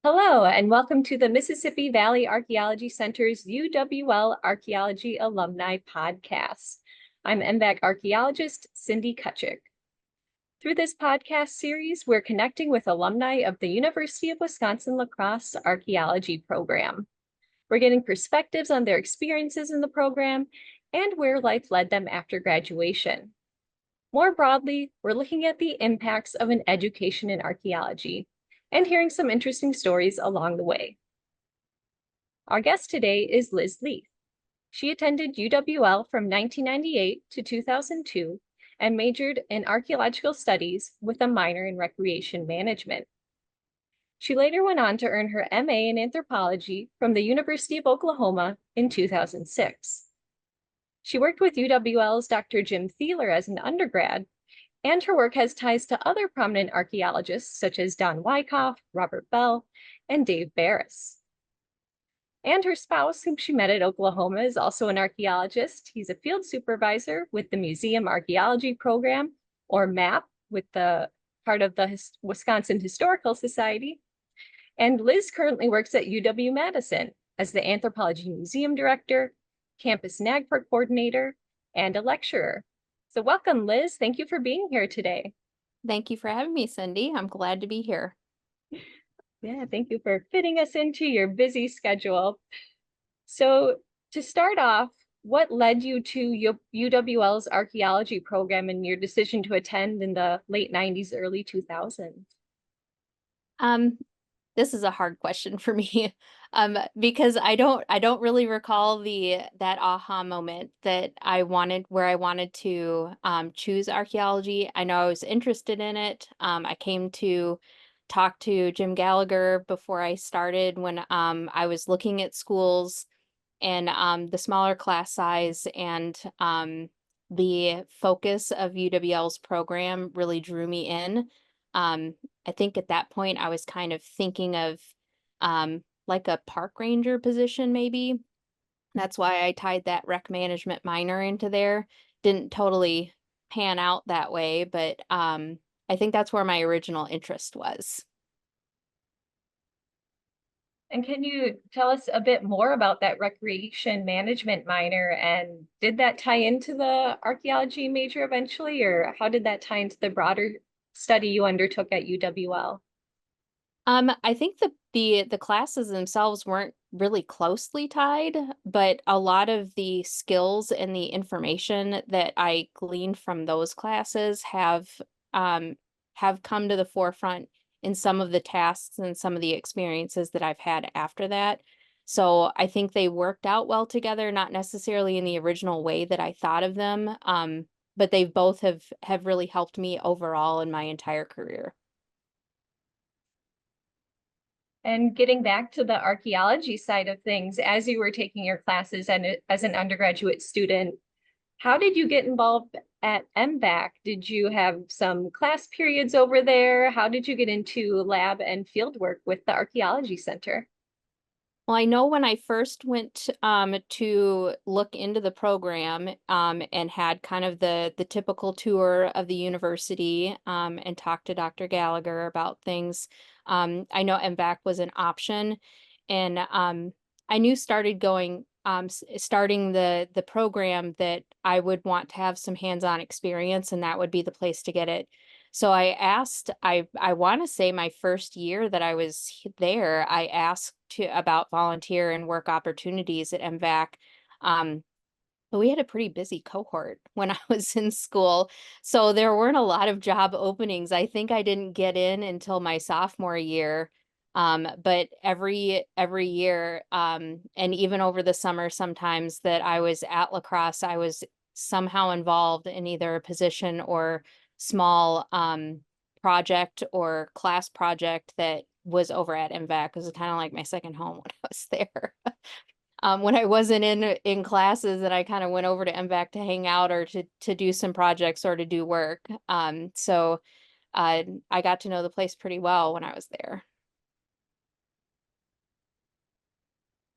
Hello, and welcome to the Mississippi Valley Archaeology Center's UWL Archaeology Alumni Podcast. I'm MVAC archaeologist Cindy Kutchik. Through this podcast series, we're connecting with alumni of the University of Wisconsin-La Crosse Archaeology program. We're getting perspectives on their experiences in the program and where life led them after graduation. More broadly, we're looking at the impacts of an education in archaeology and hearing some interesting stories along the way. Our guest today is Liz Leith. She attended UWL from 1998 to 2002 and majored in archaeological studies with a minor in recreation management. She later went on to earn her MA in anthropology from the University of Oklahoma in 2006. She worked with UWL's Dr. Jim Thieler as an undergrad, and her work has ties to other prominent archaeologists such as Don Wyckoff, Robert Bell, and Dave Barris. And her spouse, whom she met at Oklahoma, is also an archaeologist. He's a field supervisor with the Museum Archaeology Program, or MAP, with the part of the Wisconsin Historical Society. And Liz currently works at UW-Madison as the Anthropology Museum Director, Campus NAGPRA Coordinator, and a lecturer. So welcome, Liz. Thank you for being here today. Thank you for having me, Cindy. I'm glad to be here. Yeah, thank you for fitting us into your busy schedule. So to start off, what led you to UWL's archaeology program and your decision to attend in the late 90s, early 2000s? This is a hard question for me, because I don't really recall that aha moment that I wanted to choose archaeology. I know I was interested in it. I came to talk to Jim Gallagher before I started when I was looking at schools and the smaller class size and the focus of UWL's program really drew me in. I think at that point I was kind of thinking of like a park ranger position, maybe. That's why I tied that rec management minor into there. Didn't totally pan out that way, but I think that's where my original interest was. And can you tell us a bit more about that recreation management minor, and did that tie into the archaeology major eventually, or how did that tie into the broader study you undertook at UWL? I think the classes themselves weren't really closely tied, but a lot of the skills and the information that I gleaned from those classes have come to the forefront in some of the tasks and some of the experiences that I've had after that. So I think they worked out well together, not necessarily in the original way that I thought of them, but they both have really helped me overall in my entire career. And getting back to the archaeology side of things, as you were taking your classes and as an undergraduate student, how did you get involved at MVAC? Did you have some class periods over there? How did you get into lab and field work with the Archaeology Center? Well, I know when I first went to look into the program and had kind of the typical tour of the university and talked to Dr. Gallagher about things, I know MVAC was an option, and I knew starting the program that I would want to have some hands-on experience, and that would be the place to get it. So I want to say my first year that I was there, I asked about volunteer and work opportunities at MVAC. But we had a pretty busy cohort when I was in school, so there weren't a lot of job openings. I think I didn't get in until my sophomore year. But every year, and even over the summer, sometimes that I was at La Crosse, I was somehow involved in either a position or small project or class project that was over at MVAC. It was kind of like my second home when I was there. When I wasn't in classes, that I kind of went over to MVAC to hang out or to do some projects or to do work. So I got to know the place pretty well when I was there.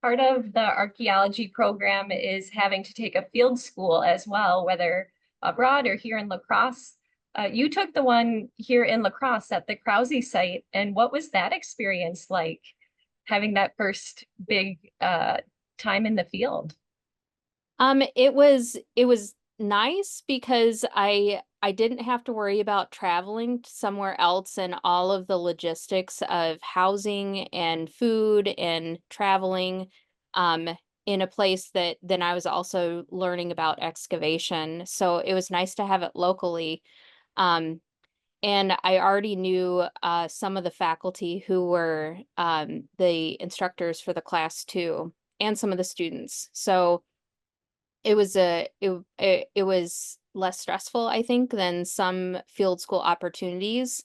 Part of the archaeology program is having to take a field school as well, whether abroad or here in La Crosse. You took the one here in La Crosse at the Krause site, and what was that experience like, having that first big time in the field? It was nice because I didn't have to worry about traveling to somewhere else and all of the logistics of housing and food and traveling um in a place that then I was also learning about excavation. So it was nice to have it locally. Um and I already knew some of the faculty who were the instructors for the class too, and some of the students. So it was less stressful, I think, than some field school opportunities.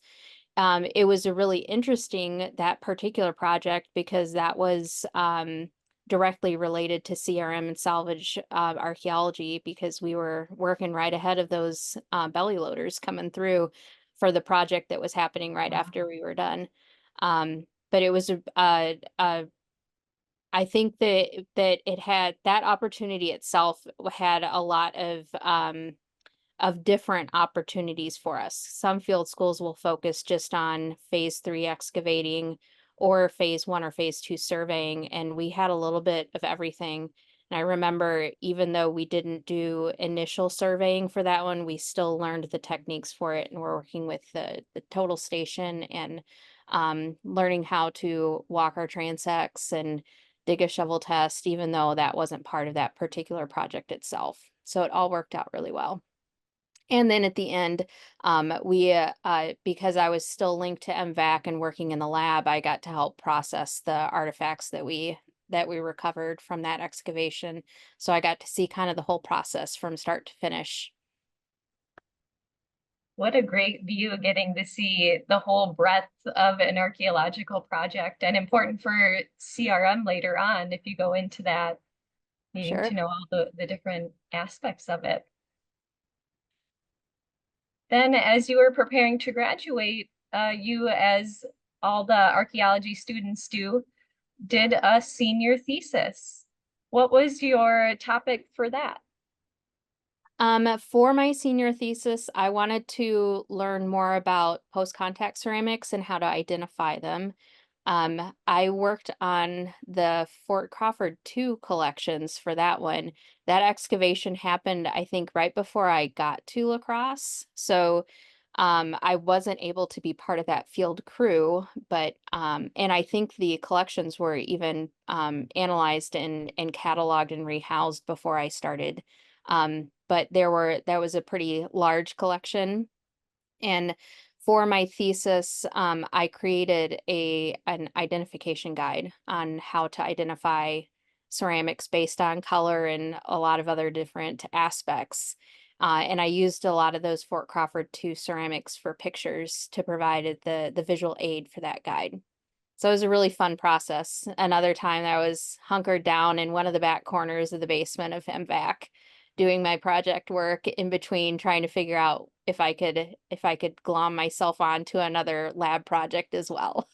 It was a really interesting, that particular project, because that was directly related to CRM and salvage archaeology, because we were working right ahead of those belly loaders coming through for the project that was happening right Wow. after we were done. But it was a I think that it had that opportunity itself had a lot of different opportunities for us. Some field schools will focus just on phase 3 excavating or phase 1 or phase 2 surveying, and we had a little bit of everything. And I remember, even though we didn't do initial surveying for that one, we still learned the techniques for it, and we're working with the total station and learning how to walk our transects and dig a shovel test, even though that wasn't part of that particular project itself. So it all worked out really well. And then at the end, because I was still linked to MVAC and working in the lab, I got to help process the artifacts that we recovered from that excavation. So I got to see kind of the whole process from start to finish. What a great view, getting to see the whole breadth of an archaeological project, and important for CRM later on if you go into that, needing to Sure. know all the different aspects of it. Then, as you were preparing to graduate, you, as all the archaeology students do, did a senior thesis. What was your topic for that? For my senior thesis, I wanted to learn more about post-contact ceramics and how to identify them. I worked on the Fort Crawford 2 collections for that one. That excavation happened, I think, right before I got to La Crosse. So I wasn't able to be part of that field crew, but and I think the collections were even analyzed and cataloged and rehoused before I started. But that was a pretty large collection, and for my thesis, I created an identification guide on how to identify ceramics based on color and a lot of other different aspects. And I used a lot of those Fort Crawford 2 ceramics for pictures to provide the visual aid for that guide. So it was a really fun process. Another time I was hunkered down in one of the back corners of the basement of MVAC doing my project work, in between trying to figure out if I could glom myself onto another lab project as well.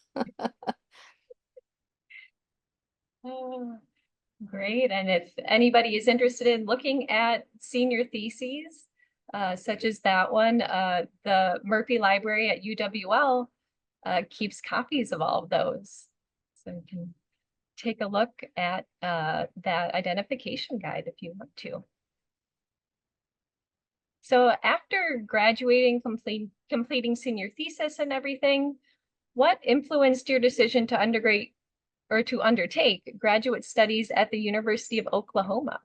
Oh, great. And if anybody is interested in looking at senior theses, such as that one, the Murphy Library at UWL keeps copies of all of those. So you can take a look at that identification guide if you want to. So after graduating, completing senior thesis and everything, what influenced your decision to undertake graduate studies at the University of Oklahoma?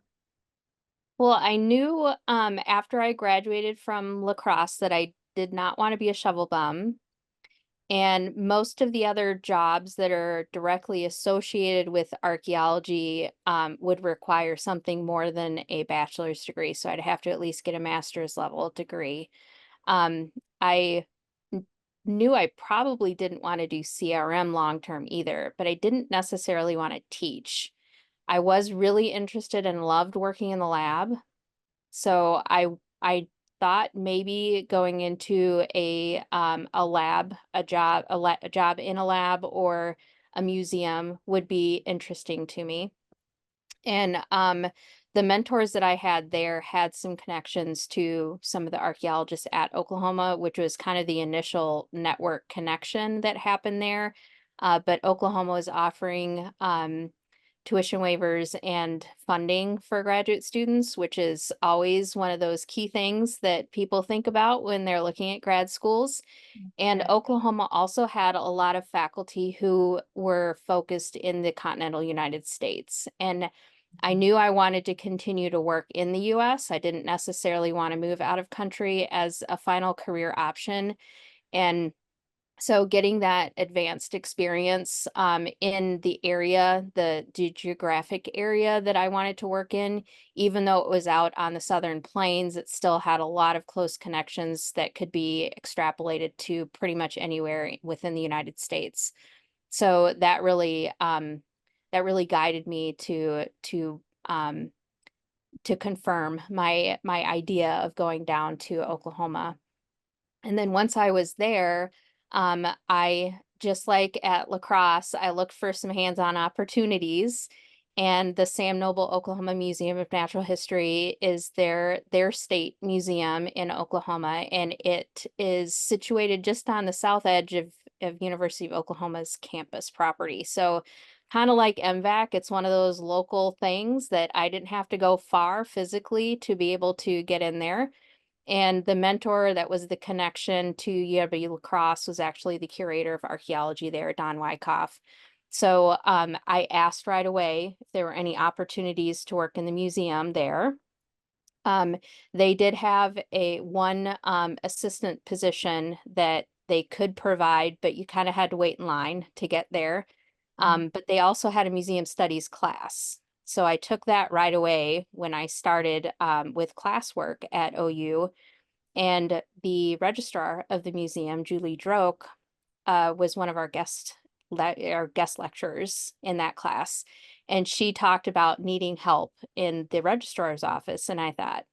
Well, I knew after I graduated from La Crosse that I did not want to be a shovel bum. And most of the other jobs that are directly associated with archaeology would require something more than a bachelor's degree. So I'd have to at least get a master's level degree. I knew I probably didn't want to do CRM long term either, but I didn't necessarily want to teach. I was really interested and loved working in the lab. So I thought maybe going into a lab, a job in a lab or a museum would be interesting to me. And the mentors that I had there had some connections to some of the archaeologists at Oklahoma, which was kind of the initial network connection that happened there. But Oklahoma was offering tuition waivers and funding for graduate students, which is always one of those key things that people think about when they're looking at grad schools. And Yeah. Oklahoma also had a lot of faculty who were focused in the continental United States. And I knew I wanted to continue to work in the US. I didn't necessarily want to move out of country as a final career option. And so getting that advanced experience in the area, the geographic area that I wanted to work in, even though it was out on the Southern Plains, it still had a lot of close connections that could be extrapolated to pretty much anywhere within the United States. So that really guided me to confirm my idea of going down to Oklahoma. And then once I was there, I just like at La Crosse, I looked for some hands-on opportunities. And the Sam Noble Oklahoma Museum of Natural History is their state museum in Oklahoma, and it is situated just on the south edge of University of Oklahoma's campus property. So kind of like MVAC, it's one of those local things that I didn't have to go far physically to be able to get in there. And the mentor that was the connection to UWL La Crosse was actually the curator of archaeology there, Don Wyckoff. So I asked right away if there were any opportunities to work in the museum there. They did have one assistant position that they could provide, but you kind of had to wait in line to get there. But they also had a museum studies class. So I took that right away when I started with classwork at OU. And the registrar of the museum, Julie Droke, was one of our guest lecturers in that class. And she talked about needing help in the registrar's office. And I thought,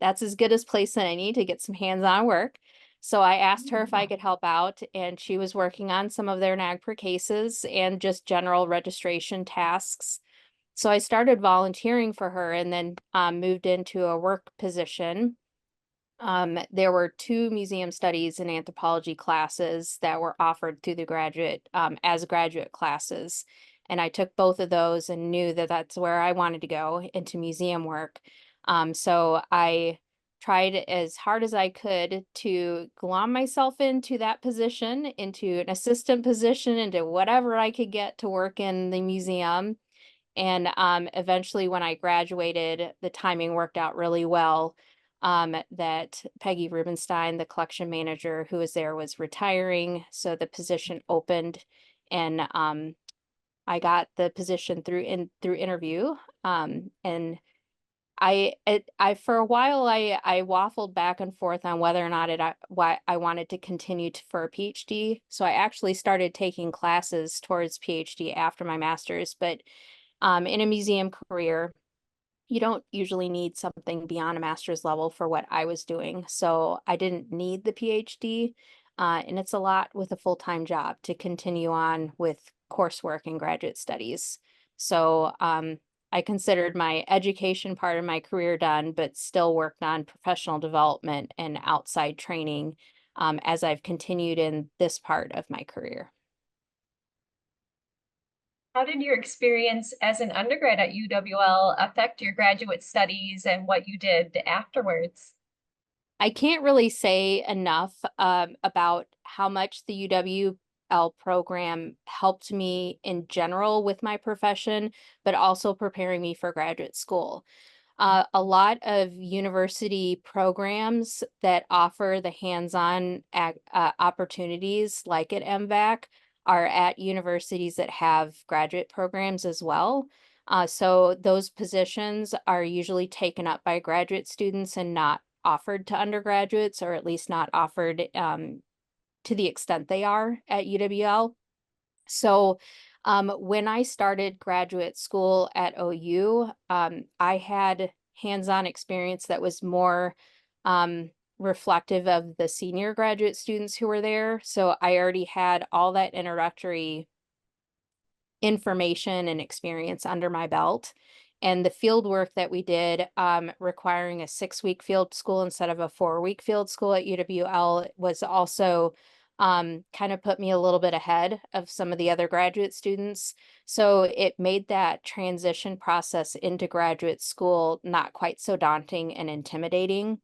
that's as good as place that I need to get some hands-on work. So I asked her if I could help out, and she was working on some of their NAGPR cases and just general registration tasks. So I started volunteering for her and then moved into a work position. There were 2 museum studies and anthropology classes that were offered through the graduate as graduate classes. And I took both of those and knew that that's where I wanted to go, into museum work. So I tried as hard as I could to glom myself into that position, into an assistant position, into whatever I could get to work in the museum. And eventually when I graduated, the timing worked out really well. That Peggy Rubenstein, the collection manager who was there, was retiring. So the position opened, and I got the position through interview. And I for a while I waffled back and forth on whether or not why I wanted to continue for a PhD. So I actually started taking classes towards PhD after my master's, but in a museum career, you don't usually need something beyond a master's level for what I was doing. So I didn't need the PhD. And it's a lot with a full-time job to continue on with coursework and graduate studies. So I considered my education part of my career done, but still worked on professional development and outside training as I've continued in this part of my career. How did your experience as an undergrad at UWL affect your graduate studies and what you did afterwards? I can't really say enough about how much the UWL program helped me in general with my profession, but also preparing me for graduate school. A lot of university programs that offer the hands-on opportunities, like at MVAC, are at universities that have graduate programs as well. So those positions are usually taken up by graduate students and not offered to undergraduates, or at least not offered to the extent they are at UWL. So when I started graduate school at OU, I had hands-on experience that was more reflective of the senior graduate students who were there. So I already had all that introductory information and experience under my belt. And the field work that we did, requiring a 6-week field school instead of a 4-week field school at UWL, was also kind of put me a little bit ahead of some of the other graduate students. So it made that transition process into graduate school not quite so daunting and intimidating.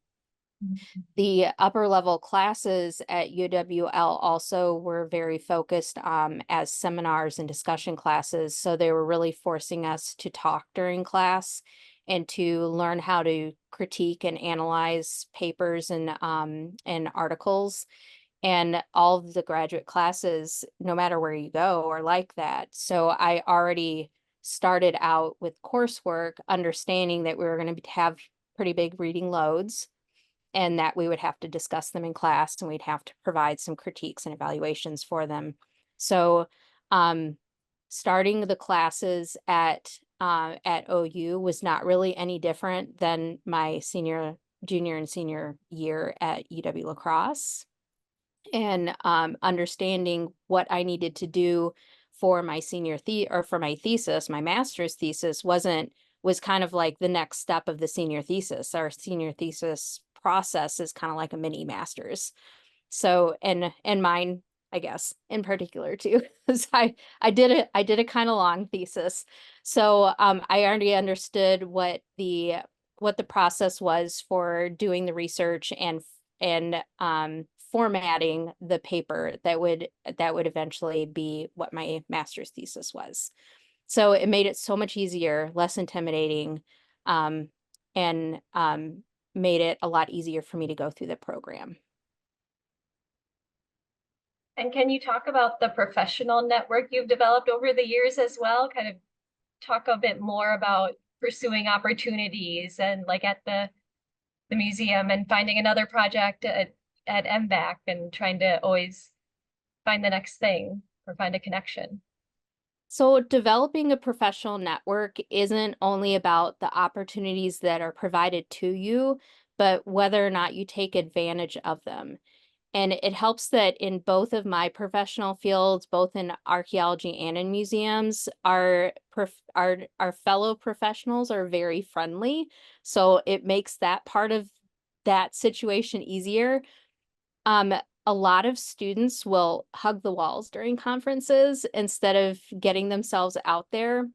The upper level classes at UWL also were very focused as seminars and discussion classes. So they were really forcing us to talk during class and to learn how to critique and analyze papers and articles. And all of the graduate classes, no matter where you go, are like that. So I already started out with coursework, understanding that we were going to have pretty big reading loads and that we would have to discuss them in class and we'd have to provide some critiques and evaluations for them. So starting the classes at OU was not really any different than my junior and senior year at UW La Crosse. And understanding what I needed to do for my for my thesis, my master's thesis was kind of like the next step of the senior thesis. Our senior thesis process is kind of like a mini master's. So, and mine, I guess, in particular too, because I did a kind of long thesis. So I already understood what the process was for doing the research and formatting the paper that would eventually be what my master's thesis was. So it made it so much easier, less intimidating, and made it a lot easier for me to go through the program. And can you talk about the professional network you've developed over the years as well? Kind of talk a bit more about pursuing opportunities and like at the museum and finding another project at MVAC and trying to always find the next thing or find a connection. So developing a professional network isn't only about the opportunities that are provided to you, but whether or not you take advantage of them. And it helps that in both of my professional fields, both in archaeology and in museums, our fellow professionals are very friendly. So it makes that part of that situation easier. A lot of students will hug the walls during conferences instead of getting themselves out there.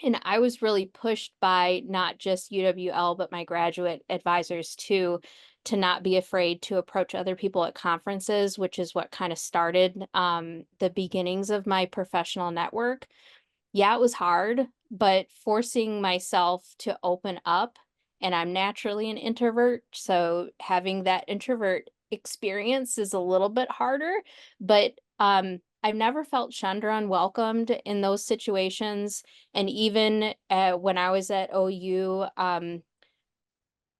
And I was really pushed by not just UWL, but my graduate advisors too, to not be afraid to approach other people at conferences, which is what kind of started the beginnings of my professional network. Yeah, it was hard, but forcing myself to open up, and I'm naturally an introvert, so having that introvert experience is a little bit harder, but I've never felt shunned or unwelcomed in those situations. And even when I was at OU,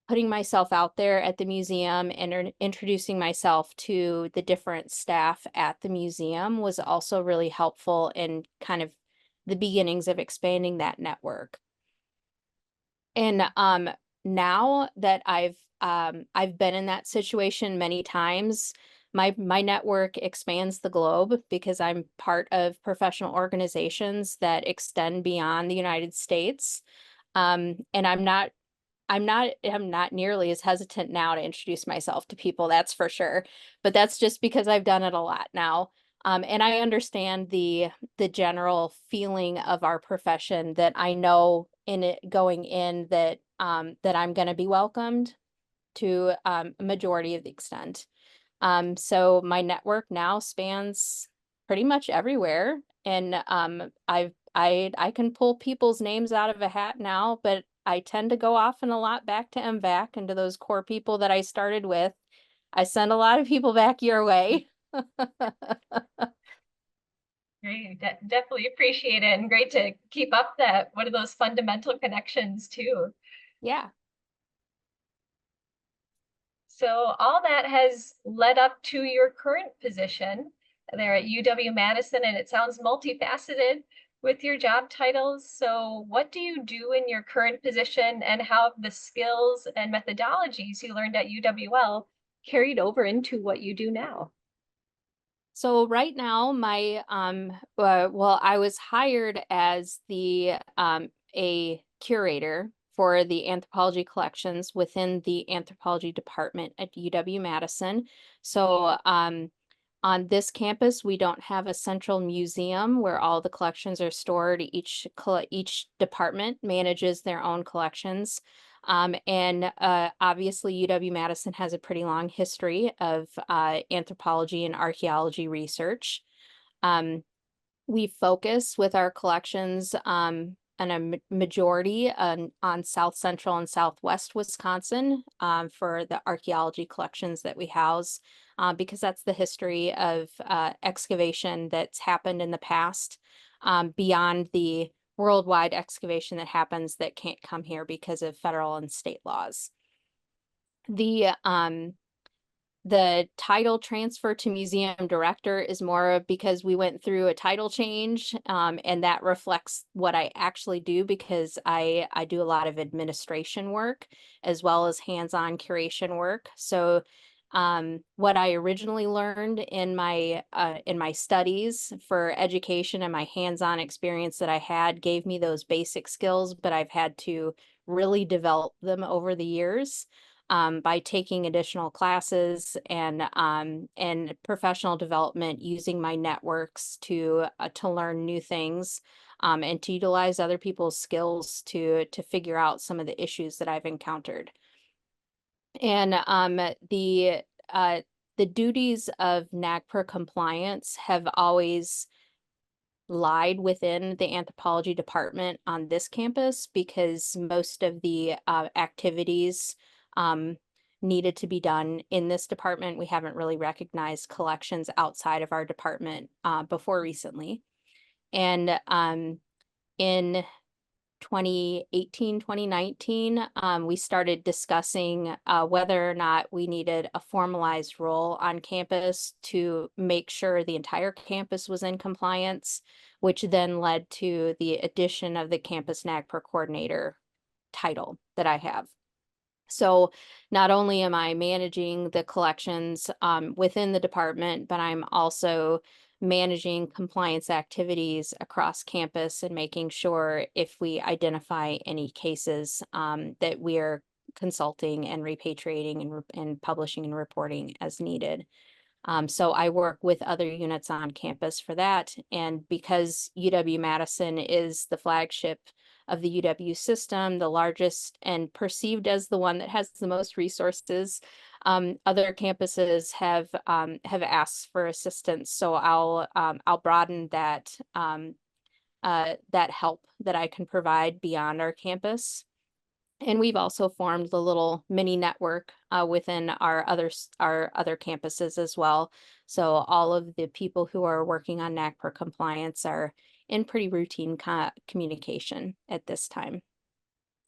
putting myself out there at the museum and introducing myself to the different staff at the museum was also really helpful in kind of the beginnings of expanding that network. And now that I've been in that situation many times, my network expands the globe because I'm part of professional organizations that extend beyond the United States. And I'm not nearly as hesitant now to introduce myself to people, that's for sure. But that's just because I've done it a lot now. And I understand the general feeling of our profession, that I know in it going in that that I'm going to be welcomed to a majority of the extent. So my network now spans pretty much everywhere, and I can pull people's names out of a hat now, but I tend to go often a lot back to MVAC and to those core people that I started with. I send a lot of people back your way. Great, definitely appreciate it, and great to keep up that one of those fundamental connections too. Yeah. So all that has led up to your current position there at UW-Madison, and it sounds multifaceted with your job titles. So what do you do in your current position, and how have the skills and methodologies you learned at UWL carried over into what you do now? So right now, my well, I was hired as the curator for the anthropology collections within the anthropology department at UW-Madison. So on this campus, we don't have a central museum where all the collections are stored. Each department manages their own collections. And obviously UW-Madison has a pretty long history of anthropology and archaeology research. We focus with our collections and a majority on South Central and Southwest Wisconsin for the archaeology collections that we house, because that's the history of excavation that's happened in the past, beyond the worldwide excavation that happens that can't come here because of federal and state laws. The title transfer to museum director is more because we went through a title change, and that reflects what I actually do, because I do a lot of administration work as well as hands-on curation work. So what I originally learned in my studies for education and my hands-on experience that I had gave me those basic skills, but I've had to really develop them over the years. By taking additional classes and professional development, using my networks to learn new things, and to utilize other people's skills to figure out some of the issues that I've encountered. And the duties of NAGPRA compliance have always lied within the anthropology department on this campus, because most of the activities needed to be done in this department. We haven't really recognized collections outside of our department before recently. And in 2018, 2019, we started discussing whether or not we needed a formalized role on campus to make sure the entire campus was in compliance, which then led to the addition of the campus NAGPRA coordinator title that I have. So not only am I managing the collections within the department, but I'm also managing compliance activities across campus and making sure if we identify any cases that we are consulting and repatriating and publishing and reporting as needed. So I work with other units on campus for that. And because UW-Madison is the flagship of the UW system, the largest and perceived as the one that has the most resources, other campuses have asked for assistance. So I'll broaden that that help that I can provide beyond our campus. And we've also formed the little mini network within our other campuses as well. So all of the people who are working on NAGPRA compliance are in pretty routine communication at this time.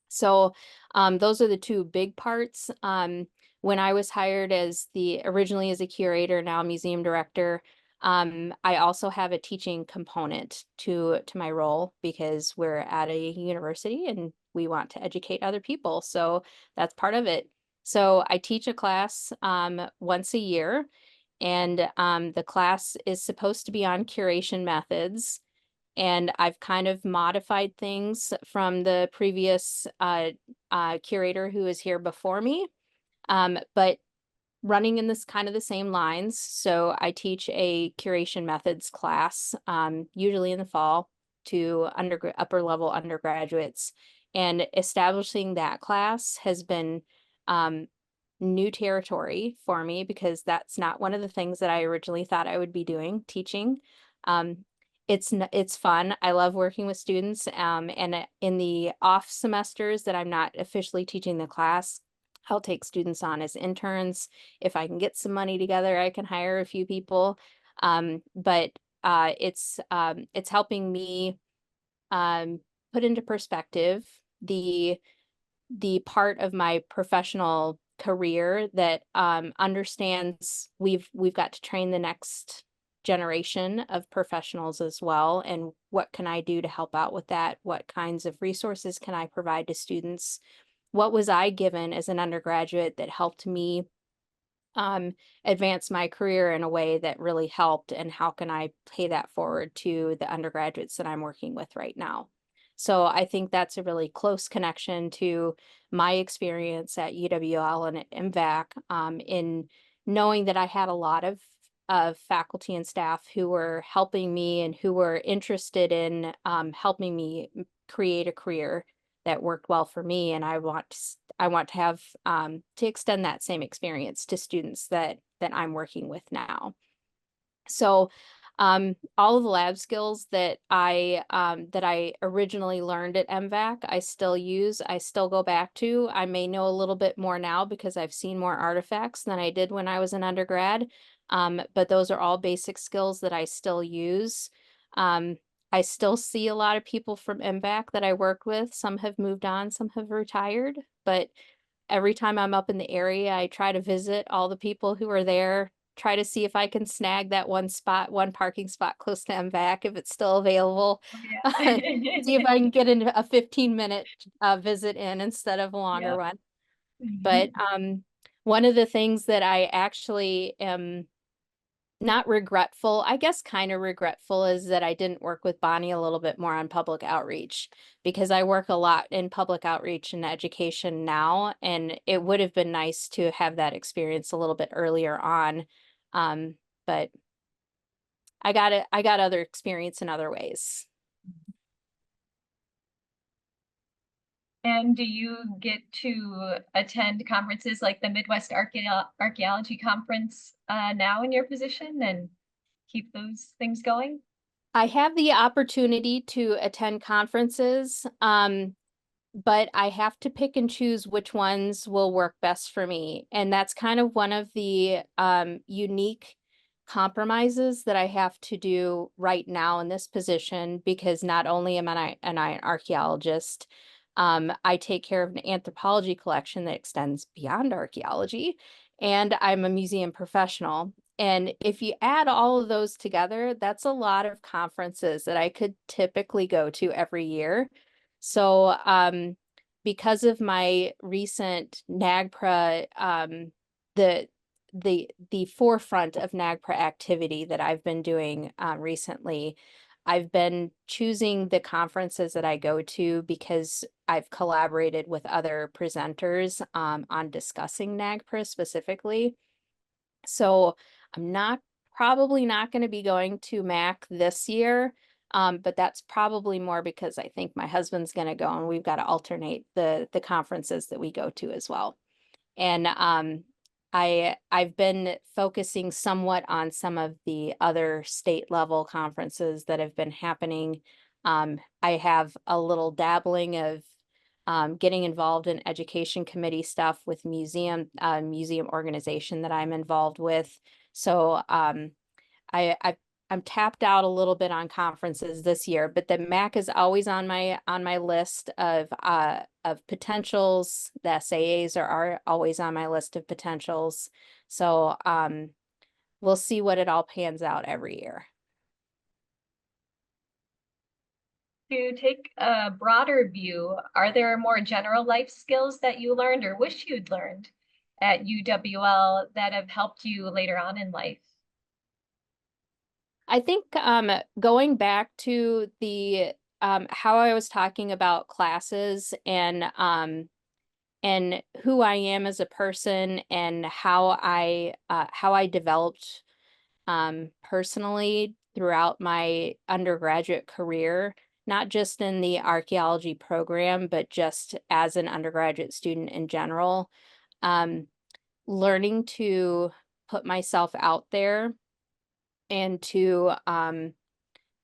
So those are the two big parts. When I was hired originally as a curator, now museum director, I also have a teaching component to my role, because we're at a university and we want to educate other people. So that's part of it. So I teach a class once a year, and the class is supposed to be on curation methods. And I've kind of modified things from the previous curator who was here before me, but running in this kind of the same lines. So I teach a curation methods class, usually in the fall, to upper level undergraduates. And establishing that class has been new territory for me, because that's not one of the things that I originally thought I would be doing, teaching. It's fun. I love working with students. And in the off semesters that I'm not officially teaching the class, I'll take students on as interns. If I can get some money together, I can hire a few people. But it's helping me put into perspective the part of my professional career that understands we've got to train the next generation of professionals as well. And what can I do to help out with that? What kinds of resources can I provide to students? What was I given as an undergraduate that helped me advance my career in a way that really helped? And how can I pay that forward to the undergraduates that I'm working with right now? So I think that's a really close connection to my experience at UWL and at MVAC, in knowing that I had a lot of faculty and staff who were helping me and who were interested in helping me create a career that worked well for me. And I want to have to extend that same experience to students that I'm working with now. So all of the lab skills that I originally learned at MVAC, I still use, I still go back to. I may know a little bit more now because I've seen more artifacts than I did when I was an undergrad. But those are all basic skills that I still use. I still see a lot of people from MVAC that I work with. Some have moved on, some have retired, but every time I'm up in the area, I try to visit all the people who are there, try to see if I can snag that one parking spot close to MVAC if it's still available. Oh, yeah. See if I can get a 15-minute visit in instead of a longer Yep. one. But Mhm. one of the things that I actually am not regretful, I guess kind of regretful, is that I didn't work with Bonnie a little bit more on public outreach, because I work a lot in public outreach and education now, and it would have been nice to have that experience a little bit earlier on. But I got other experience in other ways. And do you get to attend conferences like the Midwest Archaeology Conference now in your position and keep those things going? I have the opportunity to attend conferences, but I have to pick and choose which ones will work best for me. And that's kind of one of the unique compromises that I have to do right now in this position, because not only am I an archaeologist, I take care of an anthropology collection that extends beyond archaeology, and I'm a museum professional. And if you add all of those together, that's a lot of conferences that I could typically go to every year. So, because of my recent NAGPRA, the the forefront of NAGPRA activity that I've been doing recently, I've been choosing the conferences that I go to because I've collaborated with other presenters on discussing NAGPRA specifically. So I'm probably not going to be going to MAC this year. But that's probably more because I think my husband's going to go, and we've got to alternate the conferences that we go to as well. And I've been focusing somewhat on some of the other state level conferences that have been happening. I have a little dabbling of getting involved in education committee stuff with museum organization that I'm involved with. So I I'm tapped out a little bit on conferences this year, but the MAC is always on my list of potentials. The SAAs are always on my list of potentials. So we'll see what it all pans out every year. To take a broader view, are there more general life skills that you learned or wish you'd learned at UWL that have helped you later on in life? I think going back to the how I was talking about classes and who I am as a person and how I developed personally throughout my undergraduate career, not just in the archaeology program, but just as an undergraduate student in general. Um, Learning to put myself out there and to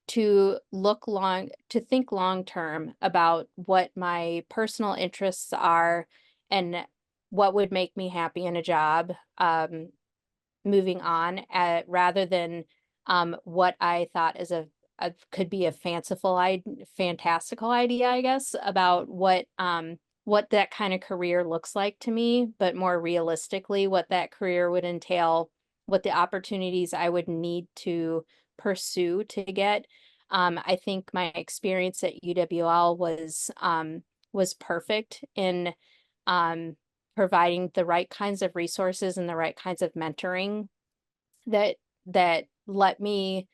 think long term about what my personal interests are and what would make me happy in a job, moving on, rather than what I thought is a could be a fantastical idea, I guess, about what that kind of career looks like to me, but more realistically, what that career would entail, what the opportunities I would need to pursue to get. I think my experience at UWL was perfect in um, providing the right kinds of resources and the right kinds of mentoring that let me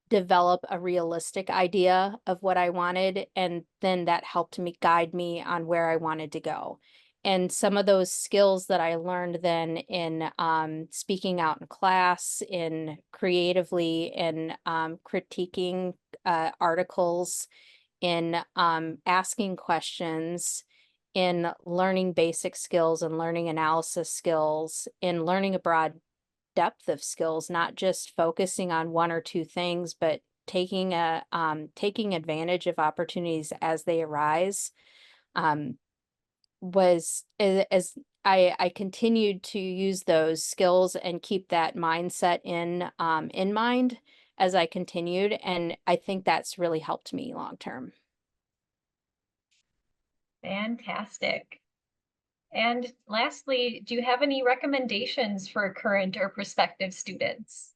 develop a realistic idea of what I wanted, and then that helped me guide me on where I wanted to go. And some of those skills that I learned then in speaking out in class, in creatively, in critiquing articles, in asking questions, in learning basic skills and learning analysis skills, in learning a broad depth of skills, not just focusing on one or two things, but taking advantage of opportunities as they arise. Was as I continued to use those skills and keep that mindset in mind as I continued, and I think that's really helped me long term. Fantastic. And lastly, do you have any recommendations for current or prospective students?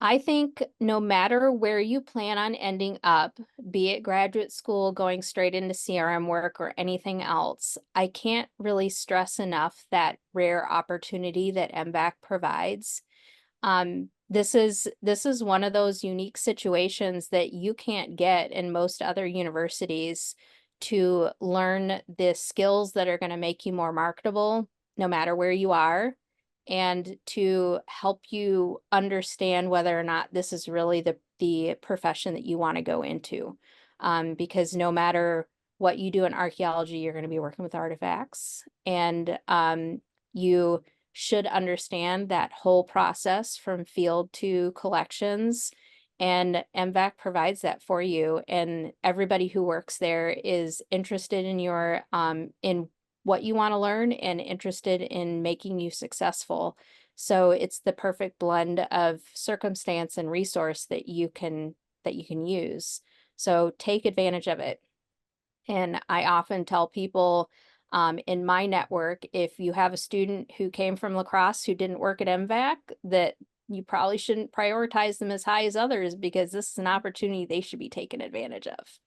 I think no matter where you plan on ending up, be it graduate school, going straight into CRM work, or anything else, I can't really stress enough that rare opportunity that MVAC provides. This is one of those unique situations that you can't get in most other universities, to learn the skills that are going to make you more marketable no matter where you are, and to help you understand whether or not this is really the profession that you want to go into. Because no matter what you do in archaeology, you're going to be working with artifacts, and you should understand that whole process from field to collections, and MVAC provides that for you. And everybody who works there is interested in your in what you want to learn and interested in making you successful. So it's the perfect blend of circumstance and resource that you can use. So take advantage of it. And I often tell people in my network, if you have a student who came from La Crosse who didn't work at MVAC, that you probably shouldn't prioritize them as high as others, because this is an opportunity they should be taken advantage of.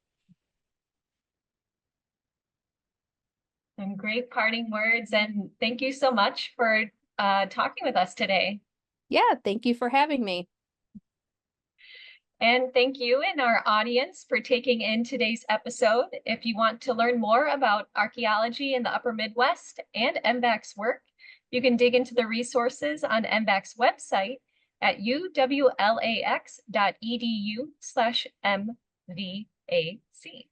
And great parting words, and thank you so much for talking with us today. Yeah, thank you for having me. And thank you and our audience for taking in today's episode. If you want to learn more about archaeology in the Upper Midwest and MVAC's work, you can dig into the resources on MVAC's website at uwlax.edu/MVAC.